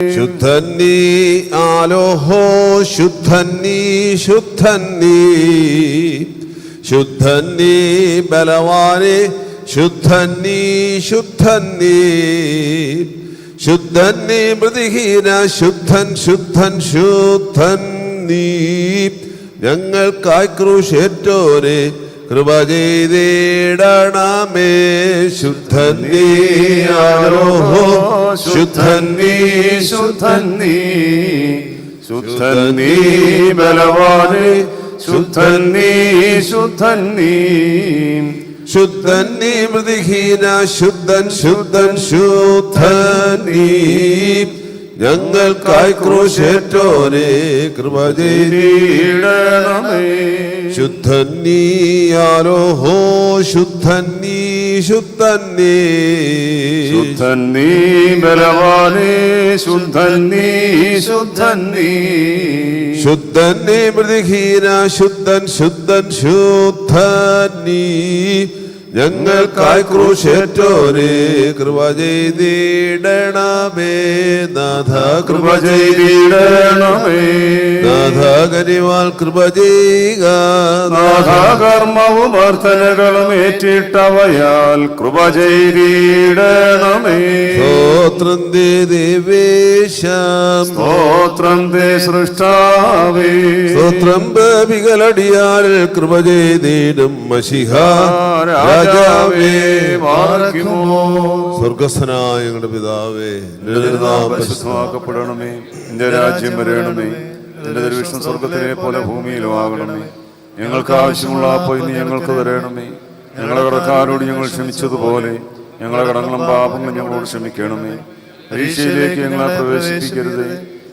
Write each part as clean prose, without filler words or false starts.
ശുദ്ധൻ നീ ആലോഹോ, ശുദ്ധൻ നീ, ശുദ്ധൻ നീ, ശുദ്ധൻ നീ ബലവാനെ, ശുദ്ധൻ നീ, ശുദ്ധൻ നീ, ശുദ്ധൻ നീ മൃതിഹീന, ശുദ്ധൻ ശുദ്ധൻ ശുദ്ധൻ നീ. ഞങ്ങൾക്കായി ക്രൂശേറ്റോരെ കൃപ ചെയ്തിടണമേ. ശുദ്ധൻ നീ ആലോഹോ, ശുദ്ധൻ നീ, ശുദ്ധൻ നീ, ശുദ്ധൻ നീ ബലവാനെ, ശുദ്ധൻ നീ, ശുദ്ധൻ നീ, ശുദ്ധൻ നീ മൃതിഹീന, ശുദ്ധൻ ശുദ്ധൻ ശുദ്ധൻ നീ. ഞങ്ങൾക്കായി ക്രൂശേറ്റോരെ കൃപ ചെയ്തിടണമേ. ശുദ്ധൻ നീ ആലോഹോ, ശുദ്ധൻ നീ, ശുദ്ധൻ നീ, ശുദ്ധൻ നീ ബലവാനെ, ശുദ്ധൻ നീ, ശുദ്ധൻ നീ, ശുദ്ധൻ നീ മൃതിഹീന, ശുദ്ധൻ ശുദ്ധൻ ശുദ്ധൻ നീ. ഞങ്ങൾക്കായി ക്രൂശേറ്റോരെ കൃപ ചെയ്തിടണമേ. നാഥ കൃപ ചെയ്തിടണമേ. നാഥ കനിവാൽ കൃപ ചെയ്യുക. നാഥ കർമ്മവും അർത്ഥനകളും ഏറ്റിട്ടവയാൽ കൃപ ചെയ്തിടണമേ. സ്തോത്രം ദേ ദേവേശം, സ്തോത്രം ദേ സൃഷ്ടാവേ. സ്തോത്രം പാപികളടിയാൽ കൃപ ചെയ്തിടും മശിഹ രാജാവേ. സ്വർഗസ്ഥനായ ഞങ്ങളുടെ പിതാവേ, പരിശുദ്ധമാക്കപ്പെടണമേ. നിന്റെ രാജ്യം വരണമേ. നിന്റെ തിരുവിഷ്ണു സ്വർഗത്തിലെ പോലെ ഭൂമിയിലും ആകണമേ. ഞങ്ങൾക്ക് ആവശ്യമുള്ള അപ്പോൾ ഇനി ഞങ്ങൾക്ക് തരണമേ. ഞങ്ങളെ കടക്കാരോട് ഞങ്ങൾ ക്ഷമിച്ചതുപോലെ ഞങ്ങളെ കടങ്ങളും പാപങ്ങളും ഞങ്ങളോട് ക്ഷമിക്കണമേ. പരീക്ഷയിലേക്ക് ഞങ്ങളെ പ്രവേശിപ്പിക്കരുതേ,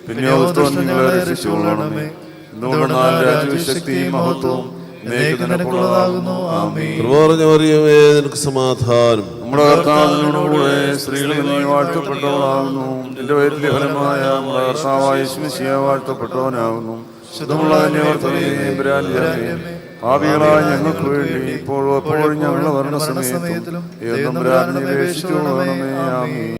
പിന്നെയോ ദുഷ്ടൻ ഞങ്ങളെ രക്ഷിച്ചുകൊള്ളണമേ. എന്തുകൊണ്ടെന്നാൽ രാജ്യവും ശക്തിയും മഹത്വവും നിനക്ക് സമാധാനം. നമ്മുടെ കർത്താവിനോടുകൂടെ സ്ത്രീകളിൽ നീ വാഴ്ത്തപ്പെട്ടവളാകുന്നു. നിന്റെ വയറ്റിലെ ഫലമായ നമ്മുടെ കർത്താവായ യേശുമിശിഹാ വാഴ്ത്തപ്പെട്ടവനാകുന്നു. ശുദ്ധമുള്ള പാപികളായ ഞങ്ങൾക്ക് വേണ്ടി ഇപ്പോഴും എപ്പോഴും ഞങ്ങളുടെ മരണസമയത്തും ഏതും അപേക്ഷിച്ചുകൊള്ളണമേ. ആമേൻ.